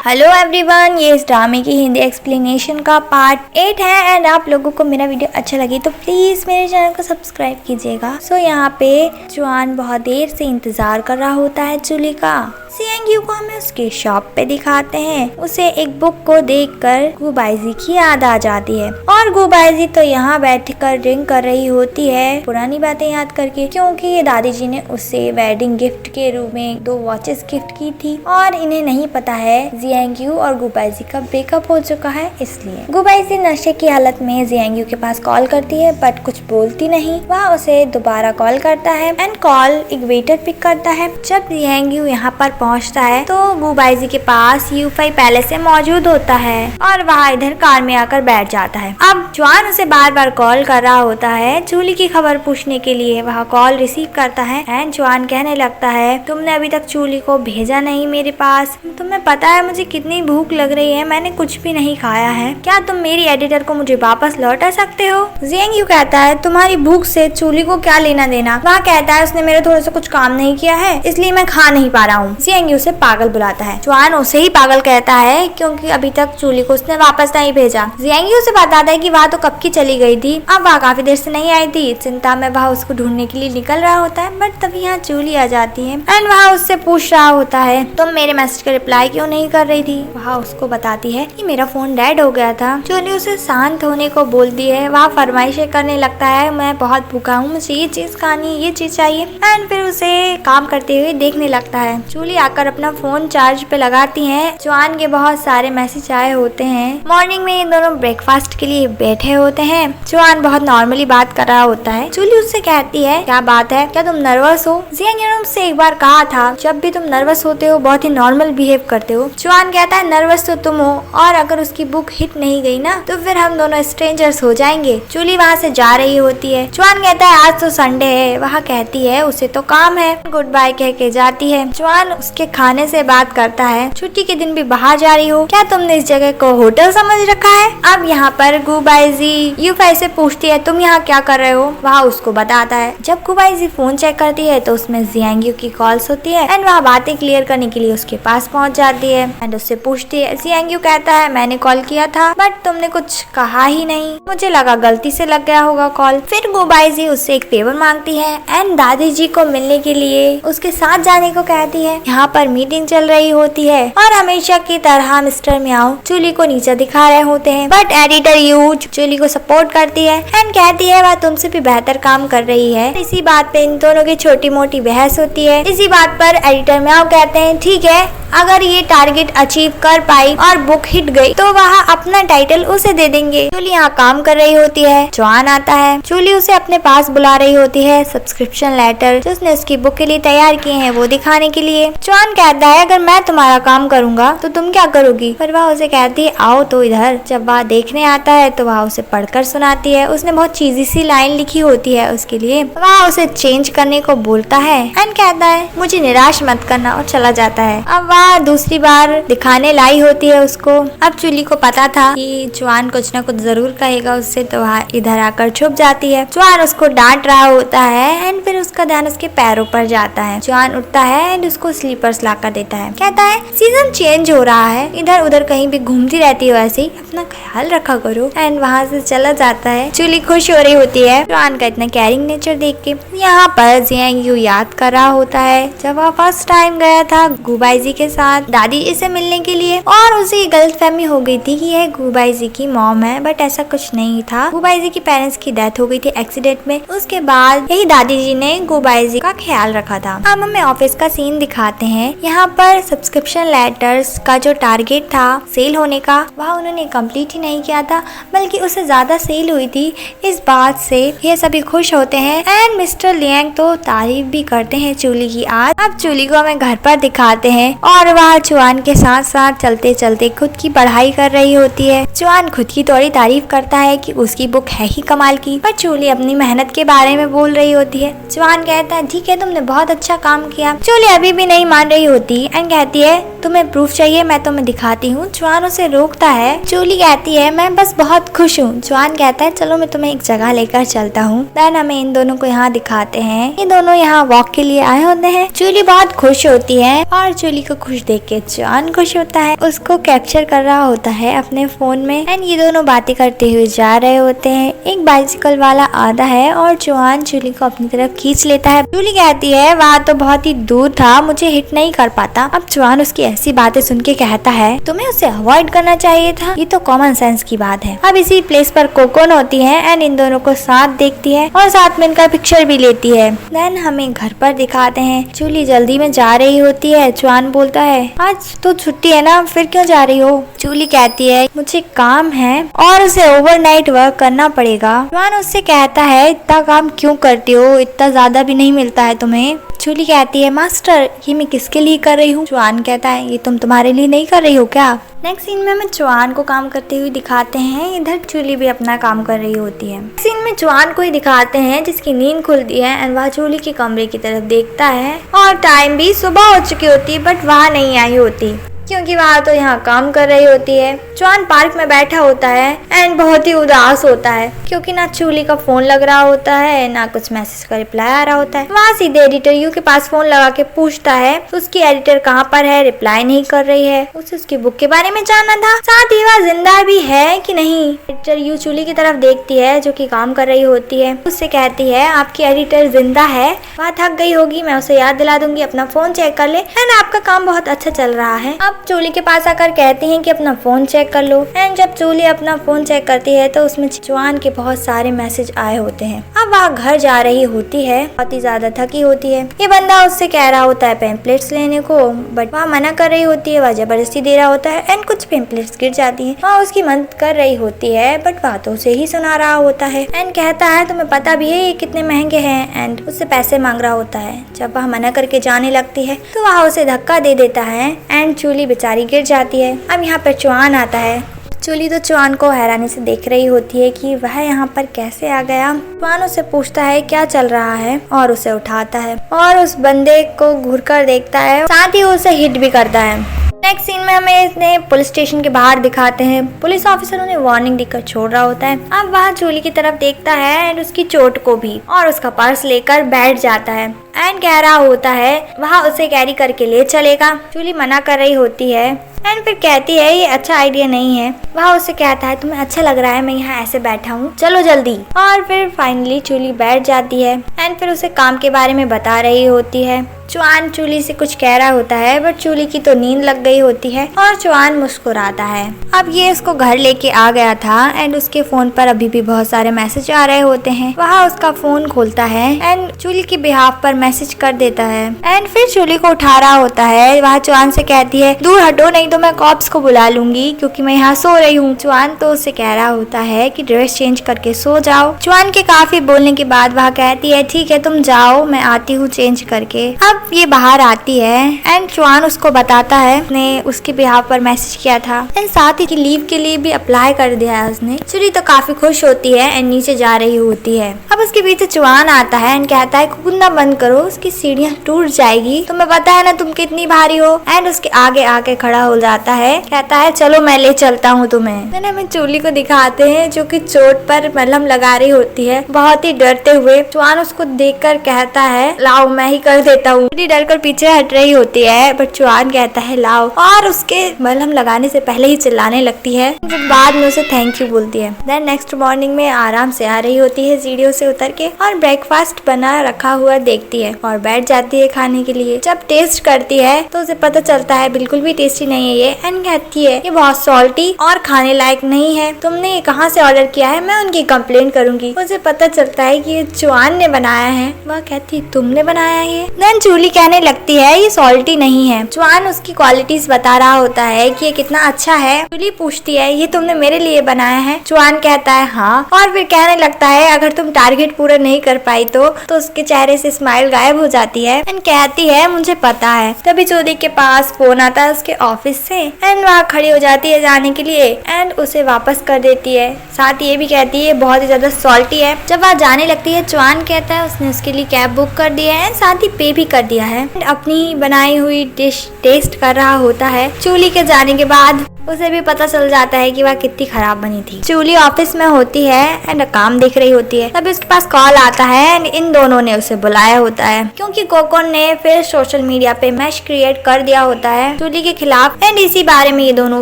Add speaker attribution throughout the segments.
Speaker 1: Hello everyone, ये इस ड्रामे की हिंदी एक्सप्लेनेशन का पार्ट 8 है। एंड आप लोगों को मेरा वीडियो अच्छा लगे तो प्लीज मेरे चैनल को सब्सक्राइब कीजिएगा। सो यहाँ पे जुआन बहुत देर से इंतजार कर रहा होता है जूली का। जियांग को हमें उसके शॉप पे दिखाते हैं। उसे एक बुक को देखकर गुबाइजी की याद आ जाती है और गुबाइजी तो यहाँ बैठकर ड्रिंक कर रही होती है पुरानी बातें याद करके, क्योंकि ये दादी जी ने उसे वेडिंग गिफ्ट के रूप में 2 वॉचेस गिफ्ट की थी और इन्हें नहीं पता है जियांग और गुबाइजी का ब्रेकअप हो चुका है। इसलिए गुबाइजी नशे की हालत में जियांग के पास कॉल करती है बट कुछ बोलती नहीं। वह उसे दोबारा कॉल करता है एंड कॉल एक वेटर पिक करता है। जब जियांग यहाँ पर पहुंचता है तो गुबाइजी के पास यूफाई पहले से मौजूद होता है और वह इधर कार में आकर बैठ जाता है। अब जुआन उसे बार बार कॉल कर रहा होता है जूली की खबर पूछने के लिए। वह कॉल रिसीव करता है एंड जुआन कहने लगता है, तुमने अभी तक जूली को भेजा नहीं मेरे पास। तुम्हें पता है मुझे कितनी भूख लग रही है, मैंने कुछ भी नहीं खाया है। क्या तुम मेरी एडिटर को मुझे वापस लौटा सकते हो? जियांग कहता है, तुम्हारी भूख से जूली को क्या लेना देना। वह कहता है, उसने मेरे थोड़ा सा कुछ काम नहीं किया है इसलिए मैं खा नहीं पा रहा हूँ। जियांग उसे पागल बुलाता है। जुआन उसे ही पागल कहता है क्योंकि अभी तक जूली को उसने वापस नहीं भेजा। जियांग उसे बताता है कि वह तो कब की चली गई थी, अब वह काफी देर से नहीं आई थी। चिंता में वह उसको ढूंढने के लिए निकल रहा होता है बट तभी यहाँ जूली आ जाती है एंड वह उससे पूछ रहा होता है, तुम मेरे मैसेज का रिप्लाई क्यों नहीं कर रही थी। वह उसको बताती है कि मेरा फोन डेड हो गया था। जूली उसे शांत होने को बोलती है। वह फरमाइशें करने लगता है, मैं बहुत भूखा हूँ, मुझे ये चीज खानी है, ये चीज चाहिए एंड फिर उसे काम करते हुए देखने लगता है। जूली आकर अपना फोन चार्ज पे लगाती है। जुआन के बहुत सारे मैसेज आए होते हैं। मॉर्निंग में ये दोनों ब्रेकफास्ट के लिए बैठे होते हैं। जुआन बहुत नॉर्मली बात कर रहा होता है। जूली उससे कहती है, क्या बात है, क्या तुम नर्वस हो? जियांग ने मुझसे एक बार कहा था जब भी तुम नर्वस होते हो बहुत ही नॉर्मल बिहेव करते हो। जुआन कहता है, नर्वस तो तुम हो और अगर उसकी बुक हिट नहीं गई ना तो फिर हम दोनों स्ट्रेंजर्स हो जाएंगे। जूली वहाँ से जा रही होती है। जुआन कहता है, आज तो संडे है। वह कहती है उसे तो काम है। गुड बाय कह के जाती है। जुआन उसके खाने से बात करता है, छुट्टी के दिन भी बाहर जा रही हो, क्या तुमने इस जगह को होटल समझ रखा है? अब यहाँ पर गुबाइजी यूफाई से पूछती है, तुम यहाँ क्या कर रहे हो? वह उसको बताता है। जब गुबाइजी फोन चेक करती है तो उसमें जियांग की कॉल्स होती है एंड वह बातें क्लियर करने के लिए उसके पास पहुँच जाती है एंड उससे पूछती है। जियांग कहता है, मैंने कॉल किया था बट तुमने कुछ कहा ही नहीं, मुझे लगा गलती से लग गया होगा कॉल। फिर गुबाइजी उससे एक फेवर मांगती है एंड दादी जी को मिलने के लिए उसके साथ जाने को कहती है। यहाँ पर मीटिंग चल रही होती है और हमेशा की तरह मिस्टर म्याऊ जूली को नीचे दिखा रहे होते हैं बट एडिटर यू जूली को सपोर्ट करती है एंड कहती है वह तुमसे भी बेहतर काम कर रही है। इसी बात पे इन दोनों की छोटी मोटी बहस होती है। इसी बात पर एडिटर म्याऊ कहते हैं, ठीक है, अगर ये टारगेट अचीव कर पाई और बुक हिट गई तो वह अपना टाइटल उसे दे देंगे। जूली यहाँ काम कर रही होती है। जुआन आता है। जूली उसे अपने पास बुला रही होती है सब्सक्रिप्शन लेटर जो उसने उसकी बुक के लिए तैयार किए हैं वो दिखाने के लिए। जुआन कहता है, अगर मैं तुम्हारा काम करूंगा तो तुम क्या करोगी? पर वह उसे कहती है, आओ तो इधर। जब वह देखने आता है तो वह उसे पढ़कर सुनाती है। उसने बहुत चीजी सी लाइन लिखी होती है उसके लिए। वह उसे चेंज करने को बोलता है एंड कहता है, मुझे निराश मत करना, और चला जाता है। अब वह दूसरी बार दिखाने लाई होती है उसको। अब जूली को पता था कि जुआन कुछ ना कुछ जरूर कहेगा उससे तो वह इधर आकर छुप जाती है। जुआन उसको डांट रहा होता है एंड फिर उसका ध्यान उसके पैरों पर जाता है। जुआन उठता है एंड उसको स्लीपर्स लाकर देता है। कहता है, सीजन चेंज हो रहा है, इधर उधर कहीं भी घूमती रहती हो, ऐसे ही अपना ख्याल रखा करो। एंड वहाँ से चला जाता है। जूली खुश हो रही होती है जुआन का इतना केयरिंग नेचर देख के। यहाँ पर जियांग याद कर रहा होता है जब वह फर्स्ट टाइम गया था गुबाइजी के साथ दादी इसे मिलने के लिए और उसे गलतफहमी हो गई थी कि यह गुबाइजी की मॉम है बट ऐसा कुछ नहीं था। गुबाइजी की पेरेंट्स की डेथ हो गई थी एक्सीडेंट में। उसके बाद यही दादी जी ने गुबाइजी का ख्याल रखा था। अब हमें ऑफिस का सीन दिखाते हैं। यहाँ पर सब्सक्रिप्शन लेटर्स का जो टारगेट था सेल होने का वह उन्होंने कंप्लीट ही नहीं किया था बल्कि उससे ज्यादा सेल हुई थी। इस बात से ये सभी खुश होते हैं एंड मिस्टर लियांग तो तारीफ भी करते हैं जूली की आज। अब जूली को हमें घर पर दिखाते हैं और वह जुआन के साथ साथ चलते चलते खुद की पढ़ाई कर रही होती है। जुआन खुद की थोड़ी तारीफ करता है कि उसकी बुक है ही कमाल की, पर जूली अपनी मेहनत के बारे में बोल रही होती है। जुआन कहता है, ठीक है, तुमने बहुत अच्छा काम किया। जूली अभी भी नहीं मान रही होती एंड कहती है, तुम्हें प्रूफ चाहिए, मैं तुम्हें दिखाती हूँ। जुआन उसे रोकता है। जूली कहती है, मैं बस बहुत खुश हूँ। जुआन कहता है, चलो मैं तुम्हें एक जगह लेकर चलता हूँ। देन हमें इन दोनों को यहाँ दिखाते हैं। ये दोनों यहाँ वॉक के लिए आए होते हैं। जूली बहुत खुश होती है और जूली को खुश देख के चुआन खुश होता है, उसको कैप्चर कर रहा होता है अपने फोन में एंड ये दोनों बातें करते हुए जा रहे होते हैं। एक बाइसिकल वाला आता है और चुआन जूली को अपनी तरफ खींच लेता है। जूली कहती है वहाँ तो बहुत ही दूर था, मुझे हिट नहीं कर पाता। अब चुआन उसकी ऐसी बातें सुन के कहता है तुम्हें उसे अवॉइड करना चाहिए था, ये तो कॉमन सेंस की बात है। अब इसी प्लेस पर कोकोन होती है एंड इन दोनों को साथ देखती है और साथ में इनका पिक्चर भी लेती है। देन हमें घर पर दिखाते हैं, जूली जल्दी में जा रही होती है। चुआन बोलता है आज तो छुट्टी है ना, फिर क्यों जा रही हो? जूली कहती है मुझे काम है और उसे ओवरनाइट वर्क करना पड़ेगा। चुआन उससे कहता है इतना काम क्यों करती हो, इतना ज्यादा भी नहीं मिलता है तुम्हें। जूली कहती है मास्टर ये मैं किसके लिए कर रही हूँ? चुआन कहता है ये तुम तुम्हारे लिए नहीं कर रही हो क्या? नेक्स्ट सीन में हमें चुआन को काम करते हुए दिखाते हैं, इधर जूली भी अपना काम कर रही होती है। सीन में चुआन को ही दिखाते हैं जिसकी नींद खुलती है एंड वह जूली के कमरे की तरफ देखता है और टाइम भी सुबह हो चुकी होती है बट वह नहीं आई होती क्योंकि वह तो यहाँ काम कर रही होती है। चुआन पार्क में बैठा होता है एंड बहुत ही उदास होता है क्योंकि ना जूली का फोन लग रहा होता है ना कुछ मैसेज का रिप्लाई आ रहा होता है। वहाँ सीधे एडिटर यू के पास फोन लगा के पूछता है उसकी एडिटर कहाँ पर है, रिप्लाई नहीं कर रही है। उसे उसकी बुक के बारे में जानना था, साथ ही वह जिंदा भी है कि नहीं। एडिटर यू जूली की तरफ देखती है जो कि काम कर रही होती है, उससे कहती है आपकी एडिटर जिंदा है, वह थक गई होगी, मैं उसे याद दिला दूंगी अपना फोन चेक कर ले एंड आपका काम बहुत अच्छा चल रहा है। अब जूली के पास आकर कहती हैं कि अपना फोन चेक कर लो एंड जब जूली अपना फोन चेक करती है तो उसमें चुआन के बहुत सारे मैसेज आए होते हैं। अब वह घर जा रही होती है, बहुत ही ज्यादा थकी होती है। ये बंदा उससे कह रहा होता है पेम्पलेट्स लेने को बट वह मना कर रही होती है, वह जबरदस्ती दे रहा होता है एंड कुछ पेम्पलेट्स गिर जाती है। वह उसकी मदद कर रही होती है बट वह तो उसे ही सुना रहा होता है एंड कहता है तुम्हें पता भी है ये कितने महंगे हैं एंड उससे पैसे मांग रहा होता है। जब वह मना करके जाने लगती है तो वह उसे धक्का दे देता है एंड जूली बेचारी गिर जाती है। अब यहाँ पर चुआन आता है। जूली तो चुआन को हैरानी से देख रही होती है कि वह यहाँ पर कैसे आ गया। चुआन उससे पूछता है क्या चल रहा है और उसे उठाता है और उस बंदे को घूरकर देखता है, साथ ही उसे हिट भी करता है। नेक्स्ट सीन में हमें इसने पुलिस स्टेशन के बाहर दिखाते हैं, पुलिस ऑफिसर उन्हें वार्निंग देकर छोड़ रहा होता है। अब वह जूली की तरफ देखता है एंड उसकी चोट को भी और उसका पर्स लेकर बैठ जाता है एंड कह रहा होता है वह उसे कैरी करके ले चलेगा। जूली मना कर रही होती है एंड फिर कहती है ये अच्छा आइडिया नहीं है। वह उससे कहता है तुम्हें अच्छा लग रहा है मैं यहाँ ऐसे बैठा हूँ, चलो जल्दी। और फिर फाइनली जूली बैठ जाती है एंड फिर उसे काम के बारे में बता रही होती है। चुआन जूली से कुछ कह रहा होता है बट जूली की तो नींद लग गई होती है और चुआन मुस्कुराता है। अब ये उसको घर लेके आ गया था एंड उसके फोन पर अभी भी बहुत सारे मैसेज आ रहे होते हैं। वह उसका फोन खोलता है एंड जूली के बिहाफ पर मैसेज कर देता है एंड फिर जूली को उठा रहा होता है। वह चुआन से कहती है दूर हटो नहीं तो मैं कॉप्स को बुला लूंगी क्योंकि मैं यहाँ सो रही हूँ। चुआन तो उससे कह रहा होता है कि ड्रेस चेंज करके सो जाओ। चुआन के काफी बोलने के बाद वह कहती है ठीक है तुम जाओ मैं आती हूँ चेंज करके। अब ये बाहर आती है एंड चुआन उसको बताता है उसने उसके बिहाफ पर मैसेज किया था एंड साथ ही लीव के लिए भी अप्लाई कर दिया है उसने। जूली तो काफी खुश होती है एंड नीचे जा रही होती है। अब उसके पीछे चुआन आता है एंड कहता है कूदना बंद करो उसकी सीढ़ियाँ टूट जाएगी, तुम्हें पता है ना तुम कितनी भारी हो। एंड उसके आगे आके खड़ा हो जाता है, कहता है चलो मैं ले चलता हूँ तुम्हें। मैंने हमें जूली को दिखाते हैं जो कि चोट पर मलहम लगा रही होती है बहुत ही डरते हुए। चुआन उसको देखकर कहता है लाओ मैं ही कर देता हूँ। डरकर पीछे हट रही होती है बट चुआन कहता है लाओ और उसके मलहम लगाने से पहले ही चिल्लाने लगती है, फिर बाद में उसे थैंक यू बोलती है। देन नेक्स्ट मॉर्निंग में आराम से आ रही होती है सीढ़ियों से उतर के और ब्रेकफास्ट बना रखा हुआ देखती है और बैठ जाती है खाने के लिए। जब टेस्ट करती है तो उसे पता चलता है बिल्कुल भी टेस्टी नहीं है ये एंड कहती है ये बहुत सॉल्टी और खाने लायक नहीं है, तुमने ये कहाँ से ऑर्डर किया है, मैं उनकी कंप्लेंट करूंगी। उसे पता चलता है कि ये चुआन ने बनाया है। वह कहती तुमने बनाया है। देन जूली कहने लगती है ये सॉल्टी नहीं है। चुआन उसकी क्वालिटीज बता रहा होता है कि ये कितना अच्छा है। जूली पूछती है ये तुमने मेरे लिए बनाया है। चुआन कहता है हाँ और फिर कहने लगता है अगर तुम टारगेट पूरा नहीं कर पाई तो उसके चेहरे से स्माइल गायब हो जाती है एंड कहती है मुझे पता है। तभी जूली के पास फोन आता है उसके ऑफिस से एंड वहाँ खड़ी हो जाती है जाने के लिए एंड उसे वापस कर देती है। साथ ये भी कहती है बहुत ही ज्यादा सॉल्टी है। जब वह जाने लगती है चुआन कहता है उसने उसके लिए कैब बुक कर दिया है साथ ही पे भी कर दिया है। अपनी बनाई हुई डिश टेस्ट कर रहा होता है। जूली के जाने के बाद उसे भी पता चल जाता है कि वह कितनी खराब बनी थी। जूली ऑफिस में होती है एंड काम देख रही होती है, तभी उसके पास कॉल आता है एंड इन दोनों ने उसे बुलाया होता है क्योंकि कोकोन ने फिर सोशल मीडिया पे मैश क्रिएट कर दिया होता है जूली के खिलाफ एंड इसी बारे में ये दोनों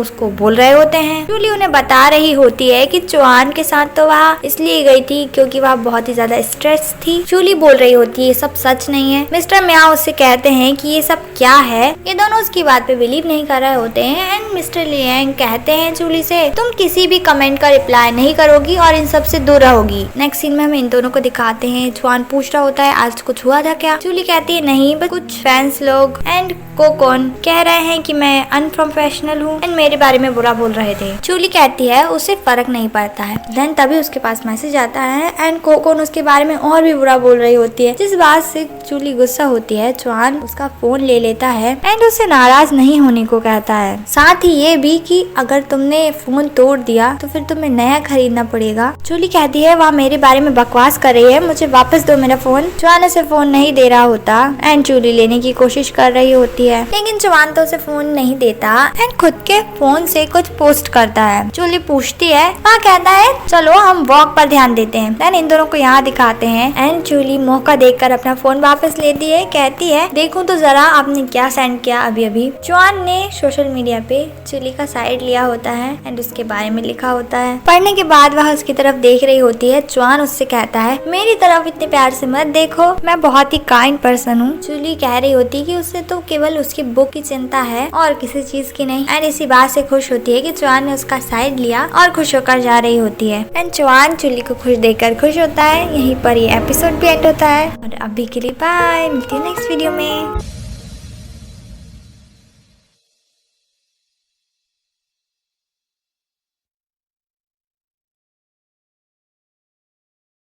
Speaker 1: उसको बोल रहे होते हैं। जूली उन्हें बता रही होती है कि चुआन के साथ तो वह इसलिए गई थी क्योंकि वह बहुत ही ज्यादा स्ट्रेस थी। जूली बोल रही होती है ये सब सच नहीं है। मिस्टर म्याओ उससे कहते हैं कि ये सब क्या है। ये दोनों उसकी बात पे बिलीव नहीं कर रहे होते हैं एंड मिस्टर लियांग कहते हैं जूली से तुम किसी भी कमेंट का रिप्लाई नहीं करोगी और इन सब से दूर रहोगी। नेक्स्ट सीन में हम इन दोनों को दिखाते हैं। जुआन पूछ रहा होता है आज कुछ हुआ था क्या। जूली कहती है नहीं, बस कुछ फैंस लोग एंड कोकोन कह रहे हैं कि मैं अनप्रोफेशनल हूँ एंड मेरे बारे में बुरा बोल रहे थे। जूली कहती है उसे फर्क नहीं पड़ता है। देन तभी उसके पास मैसेज आता है एंड कोकोन उसके बारे में और भी बुरा बोल रही होती है, जिस बात से जूली गुस्सा होती है। जुआन उसका फोन ले लेता है एंड उसे नाराज नहीं होने को कहता है, साथ ही ये भी कि अगर तुमने फोन तोड़ दिया तो फिर तुम्हें नया खरीदना पड़ेगा। जूली कहती है वह मेरे बारे में बकवास कर रही है, मुझे वापस दो मेरा फोन। जुआन उसे फोन नहीं दे रहा होता एंड जूली लेने की कोशिश कर रही होती है, लेकिन जुआन तो उसे फोन नहीं देता एंड खुद के फोन से कुछ पोस्ट करता है। जूली पूछती है, वह कहता है चलो हम वॉक पर ध्यान देते हैं। देन इन दोनों को यहाँ दिखाते हैं एंड जूली मौका देखकर अपना फोन वापस लेती है, कहती है देखूं तो जरा आपने क्या सेंड किया अभी अभी। जुआन ने सोशल मीडिया पे जूली का साइड लिया होता है एंड उसके बारे में लिखा होता है। पढ़ने के बाद वह उसकी तरफ देख रही होती है। जुआन उससे कहता है मेरी तरफ इतने प्यार से मत देखो, मैं बहुत ही काइंड पर्सन हूँ। जूली कह रही होती है कि उसे तो केवल उसकी बुक की चिंता है और किसी चीज की नहीं एंड इसी बात से खुश होती है कि जुआन ने उसका साइड लिया और खुश होकर जा रही होती है एंड जुआन जूली को खुश देखकर खुश होता है। यहीं पर ये एपिसोड भी एंड होता है और अभी के लिए बाय, मिलती है नेक्स्ट वीडियो में।